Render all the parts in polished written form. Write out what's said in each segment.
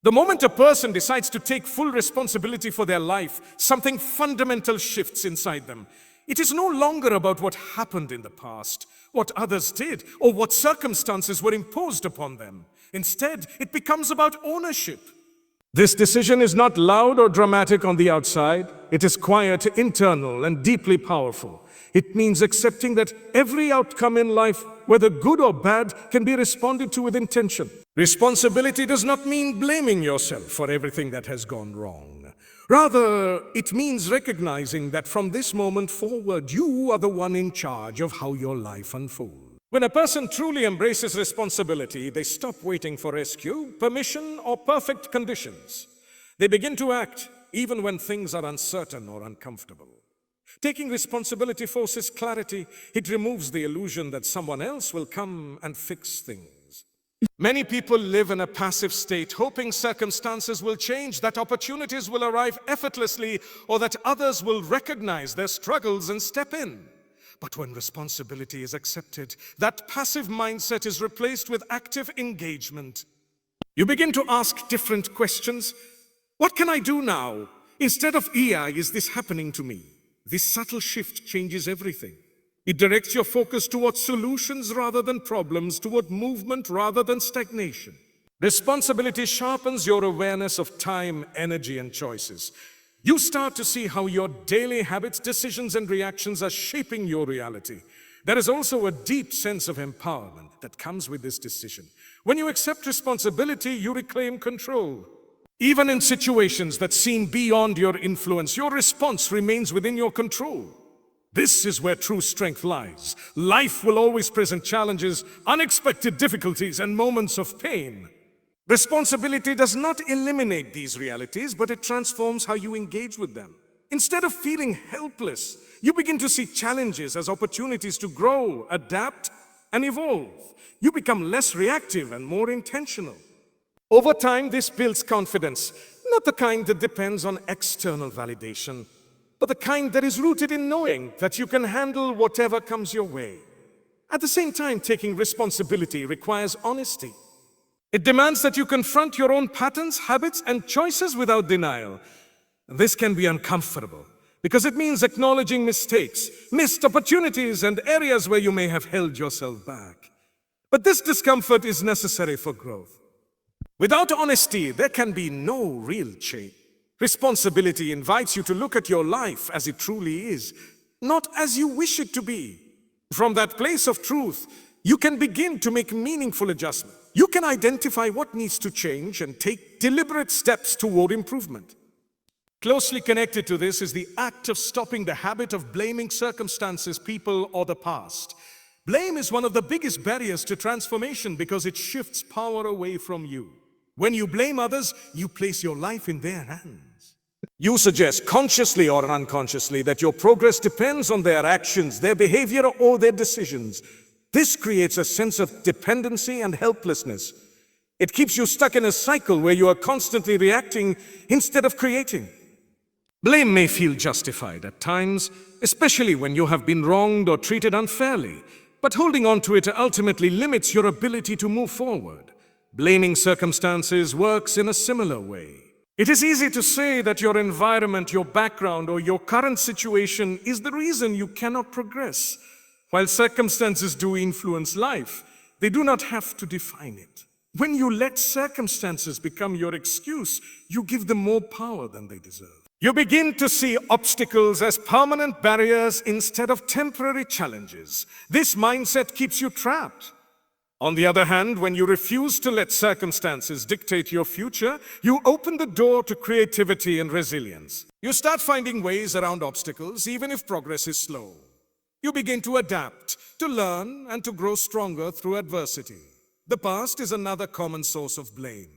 The moment a person decides to take full responsibility for their life, something fundamental shifts inside them. It is no longer about what happened in the past, what others did, or what circumstances were imposed upon them. Instead, it becomes about ownership. This decision is not loud or dramatic on the outside. It is quiet, internal, and deeply powerful. It means accepting that every outcome in life, whether good or bad, can be responded to with intention. Responsibility does not mean blaming yourself for everything that has gone wrong. Rather, it means recognizing that from this moment forward, you are the one in charge of how your life unfolds. When a person truly embraces responsibility, they stop waiting for rescue, permission, or perfect conditions. They begin to act even when things are uncertain or uncomfortable. Taking responsibility forces clarity. It removes the illusion that someone else will come and fix things. Many people live in a passive state, hoping circumstances will change, that opportunities will arrive effortlessly, or that others will recognize their struggles and step in. But when responsibility is accepted, that passive mindset is replaced with active engagement. You begin to ask different questions. What can I do now? Instead of, is this happening to me? This subtle shift changes everything. It directs your focus toward solutions rather than problems, toward movement rather than stagnation. Responsibility sharpens your awareness of time, energy, and choices. You start to see how your daily habits, decisions, and reactions are shaping your reality. There is also a deep sense of empowerment that comes with this decision. When you accept responsibility, you reclaim control. Even in situations that seem beyond your influence, your response remains within your control. This is where true strength lies. Life will always present challenges, unexpected difficulties, and moments of pain. Responsibility does not eliminate these realities, but it transforms how you engage with them. Instead of feeling helpless, you begin to see challenges as opportunities to grow, adapt, and evolve. You become less reactive and more intentional. Over time, this builds confidence, not the kind that depends on external validation, but the kind that is rooted in knowing that you can handle whatever comes your way. At the same time, taking responsibility requires honesty. It demands that you confront your own patterns, habits, and choices without denial. This can be uncomfortable because it means acknowledging mistakes, missed opportunities, and areas where you may have held yourself back. But this discomfort is necessary for growth. Without honesty, there can be no real change. Responsibility invites you to look at your life as it truly is, not as you wish it to be. From that place of truth, you can begin to make meaningful adjustments. You can identify what needs to change and take deliberate steps toward improvement. Closely connected to this is the act of stopping the habit of blaming circumstances, people, or the past. Blame is one of the biggest barriers to transformation because it shifts power away from you. When you blame others, you place your life in their hands. You suggest, consciously or unconsciously, that your progress depends on their actions, their behavior, or their decisions. This creates a sense of dependency and helplessness. It keeps you stuck in a cycle where you are constantly reacting instead of creating. Blame may feel justified at times, especially when you have been wronged or treated unfairly, but holding on to it ultimately limits your ability to move forward. Blaming circumstances works in a similar way. It is easy to say that your environment, your background, or your current situation is the reason you cannot progress. While circumstances do influence life, they do not have to define it. When you let circumstances become your excuse, you give them more power than they deserve. You begin to see obstacles as permanent barriers instead of temporary challenges. This mindset keeps you trapped. On the other hand, when you refuse to let circumstances dictate your future, you open the door to creativity and resilience. You start finding ways around obstacles, even if progress is slow. You begin to adapt, to learn, and to grow stronger through adversity. The past is another common source of blame.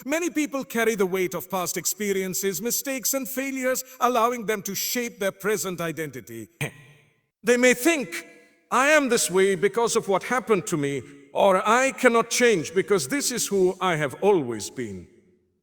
Many people carry the weight of past experiences, mistakes, and failures, allowing them to shape their present identity. They may think, I am this way because of what happened to me, or I cannot change because this is who I have always been.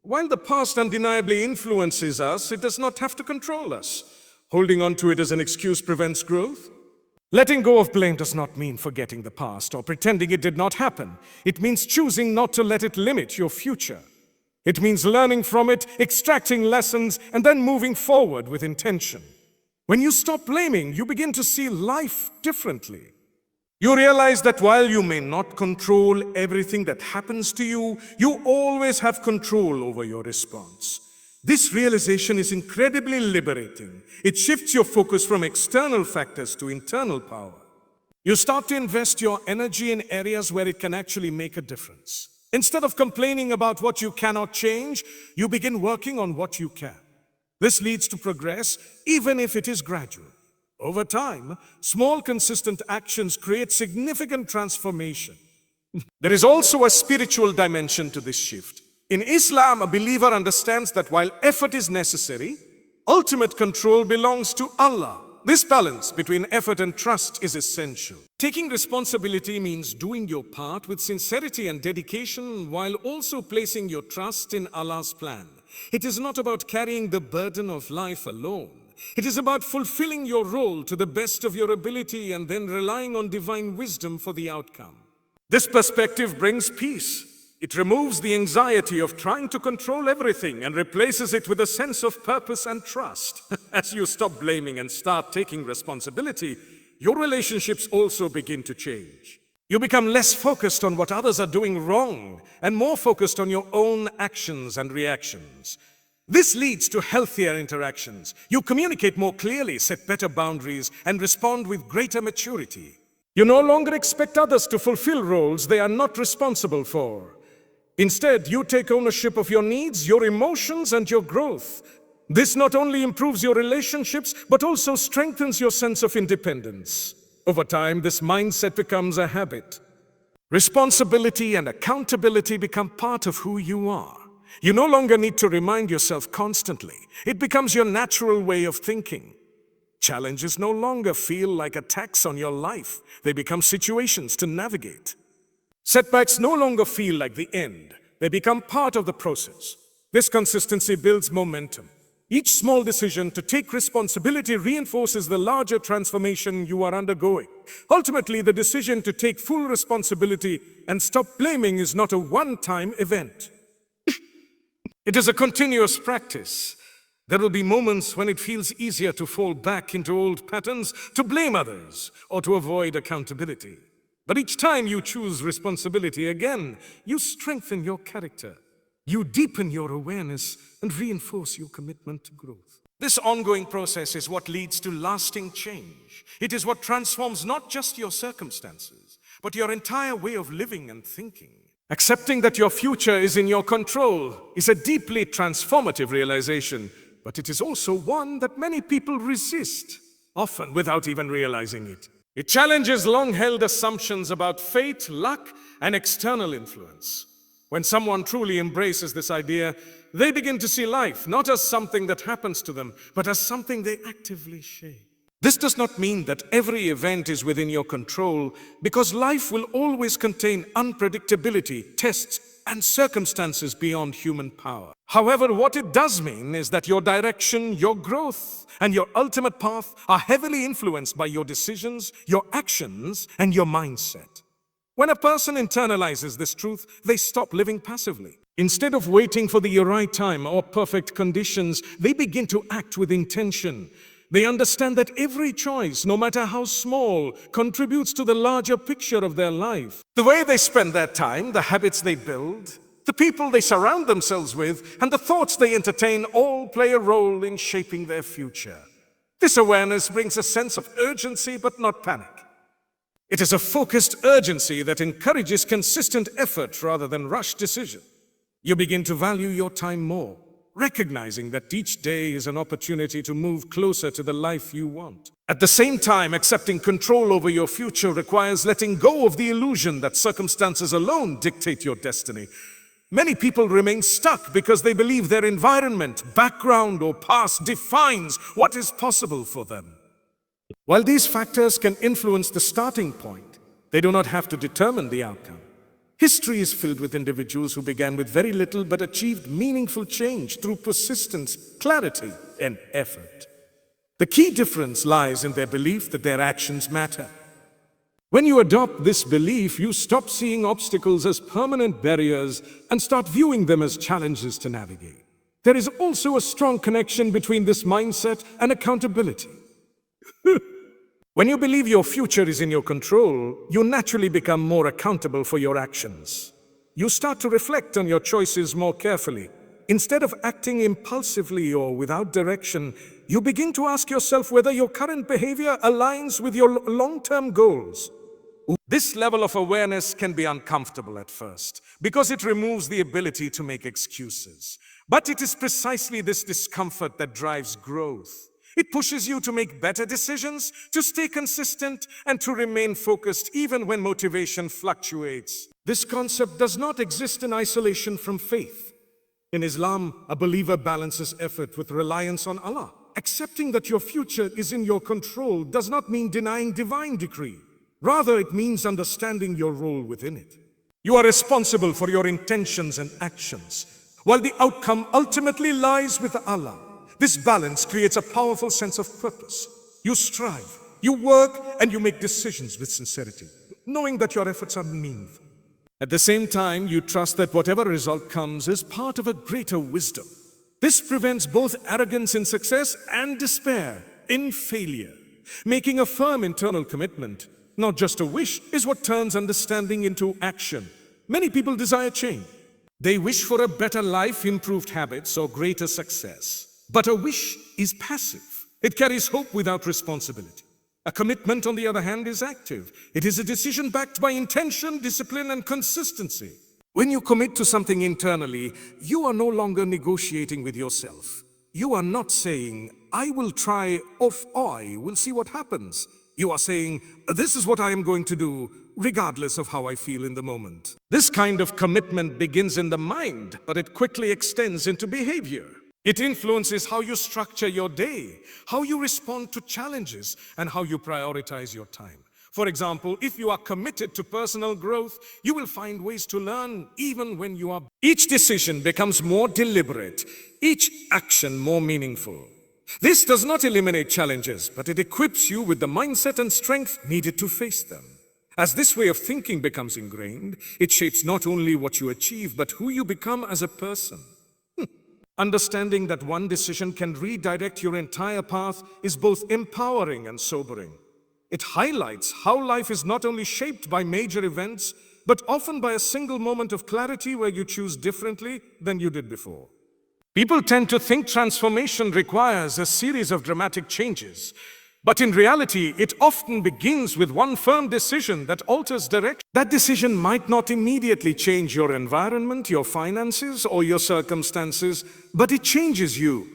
While the past undeniably influences us, it does not have to control us. Holding on to it as an excuse prevents growth. Letting go of blame does not mean forgetting the past or pretending it did not happen. It means choosing not to let it limit your future. It means learning from it, extracting lessons, and then moving forward with intention. When you stop blaming, you begin to see life differently. You realize that while you may not control everything that happens to you, you always have control over your response. This realization is incredibly liberating. It shifts your focus from external factors to internal power. You start to invest your energy in areas where it can actually make a difference. Instead of complaining about what you cannot change, you begin working on what you can. This leads to progress, even if it is gradual. Over time, small, consistent actions create significant transformation. There is also a spiritual dimension to this shift. In Islam, a believer understands that while effort is necessary, ultimate control belongs to Allah. This balance between effort and trust is essential. Taking responsibility means doing your part with sincerity and dedication while also placing your trust in Allah's plan. It is not about carrying the burden of life alone. It is about fulfilling your role to the best of your ability and then relying on divine wisdom for the outcome. This perspective brings peace. It removes the anxiety of trying to control everything and replaces it with a sense of purpose and trust. As you stop blaming and start taking responsibility, your relationships also begin to change. You become less focused on what others are doing wrong and more focused on your own actions and reactions. This leads to healthier interactions. You communicate more clearly, set better boundaries, and respond with greater maturity. You no longer expect others to fulfill roles they are not responsible for. Instead, you take ownership of your needs, your emotions, and your growth. This not only improves your relationships, but also strengthens your sense of independence. Over time, this mindset becomes a habit. Responsibility and accountability become part of who you are. You no longer need to remind yourself constantly. It becomes your natural way of thinking. Challenges no longer feel like attacks on your life. They become situations to navigate. Setbacks no longer feel like the end. They become part of the process. This consistency builds momentum. Each small decision to take responsibility reinforces the larger transformation you are undergoing. Ultimately, the decision to take full responsibility and stop blaming is not a one-time event. It is a continuous practice. There will be moments when it feels easier to fall back into old patterns, to blame others, or to avoid accountability. But each time you choose responsibility again, you strengthen your character. You deepen your awareness and reinforce your commitment to growth. This ongoing process is what leads to lasting change. It is what transforms not just your circumstances, but your entire way of living and thinking. Accepting that your future is in your control is a deeply transformative realization, but it is also one that many people resist, often without even realizing it. It challenges long-held assumptions about fate, luck, and external influence. When someone truly embraces this idea, they begin to see life not as something that happens to them, but as something they actively shape. This does not mean that every event is within your control, because life will always contain unpredictability, tests, and circumstances beyond human power. However, what it does mean is that your direction, your growth, and your ultimate path are heavily influenced by your decisions, your actions, and your mindset. When a person internalizes this truth, they stop living passively. Instead of waiting for the right time or perfect conditions, they begin to act with intention. They understand that every choice, no matter how small, contributes to the larger picture of their life. The way they spend their time, the habits they build, the people they surround themselves with, and the thoughts they entertain all play a role in shaping their future. This awareness brings a sense of urgency, but not panic. It is a focused urgency that encourages consistent effort rather than rushed decision. You begin to value your time more, recognizing that each day is an opportunity to move closer to the life you want. At the same time, accepting control over your future requires letting go of the illusion that circumstances alone dictate your destiny. Many people remain stuck because they believe their environment, background, or past defines what is possible for them. While these factors can influence the starting point, they do not have to determine the outcome. History is filled with individuals who began with very little but achieved meaningful change through persistence, clarity, and effort. The key difference lies in their belief that their actions matter. When you adopt this belief, you stop seeing obstacles as permanent barriers and start viewing them as challenges to navigate. There is also a strong connection between this mindset and accountability. When you believe your future is in your control, you naturally become more accountable for your actions. You start to reflect on your choices more carefully. Instead of acting impulsively or without direction, you begin to ask yourself whether your current behavior aligns with your long-term goals. This level of awareness can be uncomfortable at first because it removes the ability to make excuses. But it is precisely this discomfort that drives growth. It pushes you to make better decisions, to stay consistent, and to remain focused even when motivation fluctuates. This concept does not exist in isolation from faith. In Islam, a believer balances effort with reliance on Allah. Accepting that your future is in your control does not mean denying divine decree. Rather, it means understanding your role within it. You are responsible for your intentions and actions, while the outcome ultimately lies with Allah. This balance creates a powerful sense of purpose. You strive, you work, and you make decisions with sincerity, knowing that your efforts are meaningful. At the same time, you trust that whatever result comes is part of a greater wisdom. This prevents both arrogance in success and despair in failure. Making a firm internal commitment, not just a wish, is what turns understanding into action. Many people desire change. They wish for a better life, improved habits, or greater success. But a wish is passive. It carries hope without responsibility. A commitment, on the other hand, is active. It is a decision backed by intention, discipline, and consistency. When you commit to something internally, you are no longer negotiating with yourself. You are not saying, I will try, or I will see what happens. You are saying, this is what I am going to do, regardless of how I feel in the moment. This kind of commitment begins in the mind, but it quickly extends into behavior. It influences how you structure your day, how you respond to challenges, and how you prioritize your time. For example, if you are committed to personal growth, you will find ways to learn even when you are. Each decision becomes more deliberate, each action more meaningful. This does not eliminate challenges, but it equips you with the mindset and strength needed to face them. As this way of thinking becomes ingrained, it shapes not only what you achieve, but who you become as a person. Understanding that one decision can redirect your entire path is both empowering and sobering. It highlights how life is not only shaped by major events, but often by a single moment of clarity where you choose differently than you did before. People tend to think transformation requires a series of dramatic changes, but in reality, it often begins with one firm decision that alters direction. That decision might not immediately change your environment, your finances, or your circumstances, but it changes you.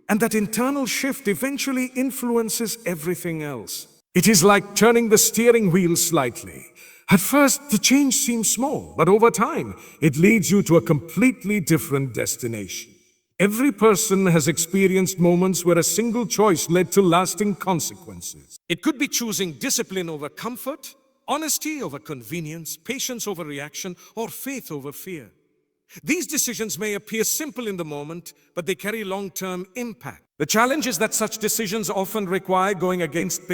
And that internal shift eventually influences everything else. It is like turning the steering wheel slightly. At first, the change seems small, but over time, it leads you to a completely different destination. Every person has experienced moments where a single choice led to lasting consequences. It could be choosing discipline over comfort, honesty over convenience, patience over reaction, or faith over fear. These decisions may appear simple in the moment, but they carry long-term impact. The challenge is that such decisions often require going against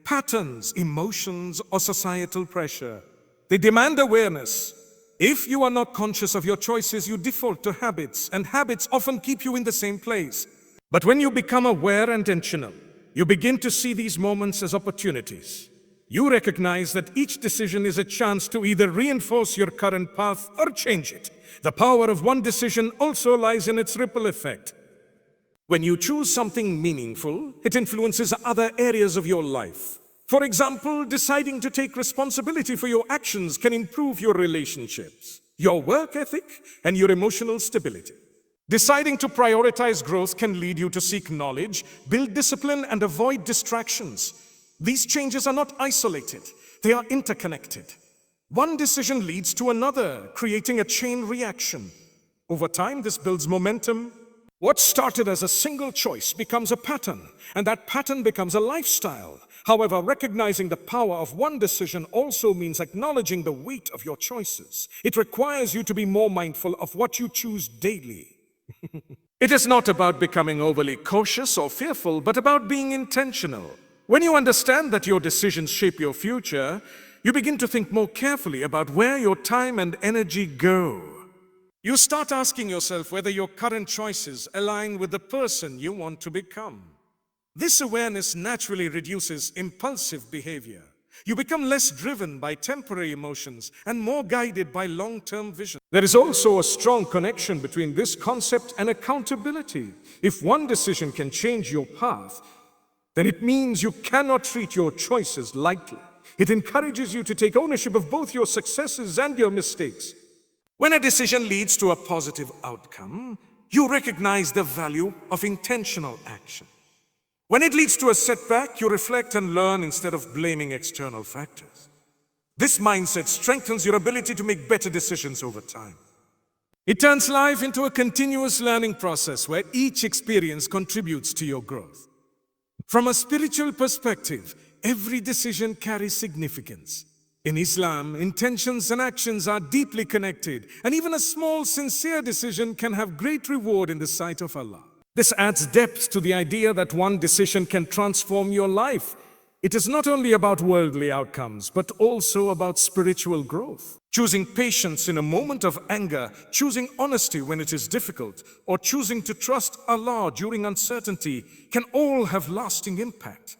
patterns, emotions, or societal pressure. They demand awareness. If you are not conscious of your choices, you default to habits, and habits often keep you in the same place. But when you become aware and intentional, you begin to see these moments as opportunities. You recognize that each decision is a chance to either reinforce your current path or change it. The power of one decision also lies in its ripple effect. When you choose something meaningful, it influences other areas of your life. For example, deciding to take responsibility for your actions can improve your relationships, your work ethic, and your emotional stability. Deciding to prioritize growth can lead you to seek knowledge, build discipline, and avoid distractions. These changes are not isolated, they are interconnected. One decision leads to another, creating a chain reaction. Over time, this builds momentum. What started as a single choice becomes a pattern, and that pattern becomes a lifestyle. However, recognizing the power of one decision also means acknowledging the weight of your choices. It requires you to be more mindful of what you choose daily. It is not about becoming overly cautious or fearful, but about being intentional. When you understand that your decisions shape your future, you begin to think more carefully about where your time and energy go. You start asking yourself whether your current choices align with the person you want to become. This awareness naturally reduces impulsive behavior. You become less driven by temporary emotions and more guided by long-term vision. There is also a strong connection between this concept and accountability. If one decision can change your path, then it means you cannot treat your choices lightly. It encourages you to take ownership of both your successes and your mistakes. When a decision leads to a positive outcome, you recognize the value of intentional action. When it leads to a setback, you reflect and learn instead of blaming external factors. This mindset strengthens your ability to make better decisions over time. It turns life into a continuous learning process where each experience contributes to your growth. From a spiritual perspective, every decision carries significance. In Islam, intentions and actions are deeply connected, and even a small, sincere decision can have great reward in the sight of Allah. This adds depth to the idea that one decision can transform your life. It is not only about worldly outcomes, but also about spiritual growth. Choosing patience in a moment of anger, choosing honesty when it is difficult, or choosing to trust Allah during uncertainty can all have lasting impact.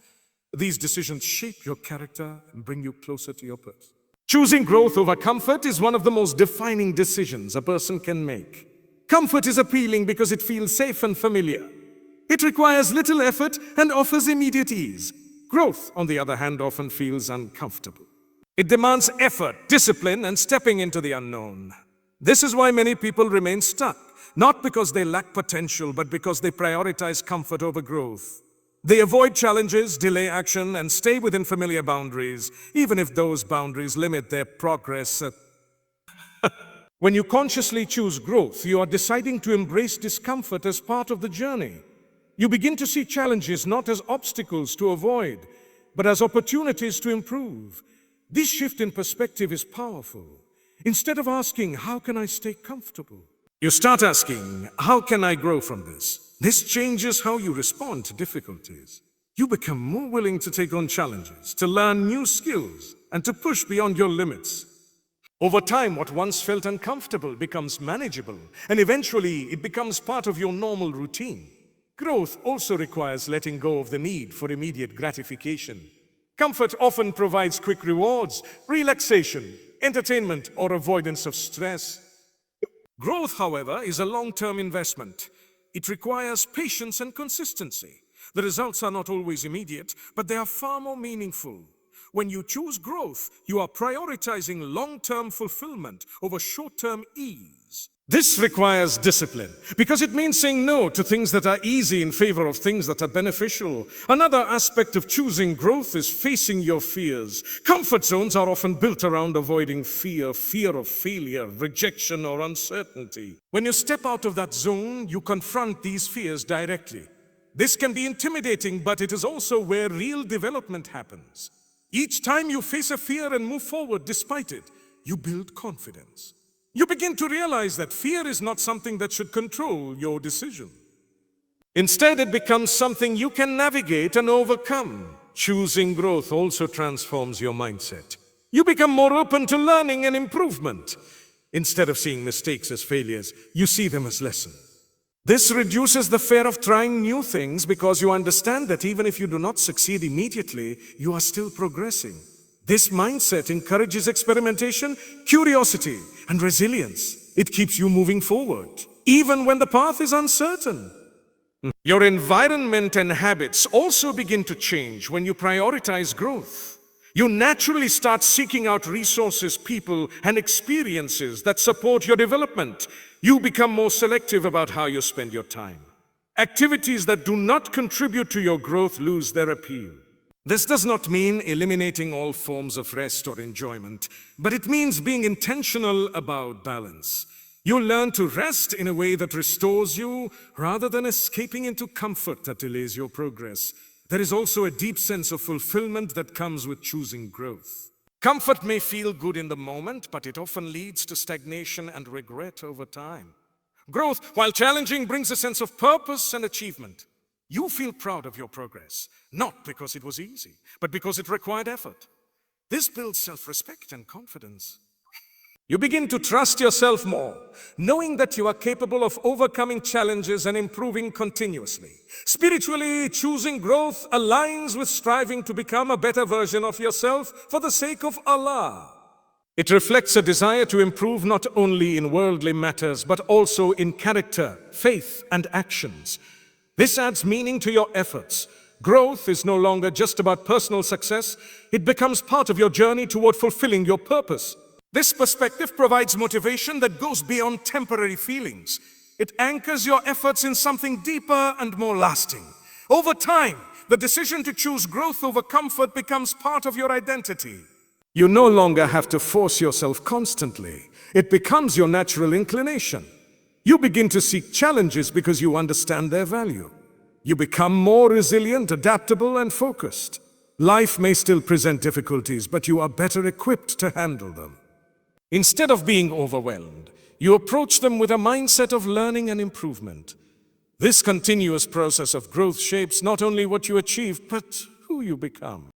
These decisions shape your character and bring you closer to your purpose. Choosing growth over comfort is one of the most defining decisions a person can make. Comfort is appealing because it feels safe and familiar. It requires little effort and offers immediate ease. Growth, on the other hand, often feels uncomfortable. It demands effort, discipline, and stepping into the unknown. This is why many people remain stuck, not because they lack potential, but because they prioritize comfort over growth. They avoid challenges, delay action, and stay within familiar boundaries, even if those boundaries limit their progress. When you consciously choose growth, you are deciding to embrace discomfort as part of the journey. You begin to see challenges not as obstacles to avoid, but as opportunities to improve. This shift in perspective is powerful. Instead of asking, how can I stay comfortable? You start asking, how can I grow from this? This changes how you respond to difficulties. You become more willing to take on challenges, to learn new skills, and to push beyond your limits. Over time, what once felt uncomfortable becomes manageable, and eventually it becomes part of your normal routine. Growth also requires letting go of the need for immediate gratification. Comfort often provides quick rewards, relaxation, entertainment, or avoidance of stress. Growth, however, is a long-term investment. It requires patience and consistency. The results are not always immediate, but they are far more meaningful. When you choose growth, you are prioritizing long-term fulfillment over short-term ease. This requires discipline, because it means saying no to things that are easy in favor of things that are beneficial. Another aspect of choosing growth is facing your fears. Comfort zones are often built around avoiding fear of failure, rejection, or uncertainty. When you step out of that zone, you confront these fears directly. This can be intimidating, but it is also where real development happens. Each time you face a fear and move forward despite it, you build confidence. You begin to realize that fear is not something that should control your decision. Instead, it becomes something you can navigate and overcome. Choosing growth also transforms your mindset. You become more open to learning and improvement. Instead of seeing mistakes as failures, you see them as lessons. This reduces the fear of trying new things because you understand that even if you do not succeed immediately, you are still progressing. This mindset encourages experimentation, curiosity, and resilience. It keeps you moving forward, even when the path is uncertain. Your environment and habits also begin to change when you prioritize growth. You naturally start seeking out resources, people, and experiences that support your development. You become more selective about how you spend your time. Activities that do not contribute to your growth lose their appeal. This does not mean eliminating all forms of rest or enjoyment, but it means being intentional about balance. You learn to rest in a way that restores you rather than escaping into comfort that delays your progress. There is also a deep sense of fulfillment that comes with choosing growth. Comfort may feel good in the moment, but it often leads to stagnation and regret over time. Growth, while challenging, brings a sense of purpose and achievement. You feel proud of your progress, not because it was easy, but because it required effort. This builds self-respect and confidence. You begin to trust yourself more, knowing that you are capable of overcoming challenges and improving continuously. Spiritually, choosing growth aligns with striving to become a better version of yourself for the sake of Allah. It reflects a desire to improve not only in worldly matters, but also in character, faith, and actions. This adds meaning to your efforts. Growth is no longer just about personal success, it becomes part of your journey toward fulfilling your purpose. This perspective provides motivation that goes beyond temporary feelings. It anchors your efforts in something deeper and more lasting. Over time, the decision to choose growth over comfort becomes part of your identity. You no longer have to force yourself constantly. It becomes your natural inclination. You begin to seek challenges because you understand their value. You become more resilient, adaptable, and focused. Life may still present difficulties, but you are better equipped to handle them. Instead of being overwhelmed, you approach them with a mindset of learning and improvement. This continuous process of growth shapes not only what you achieve, but who you become.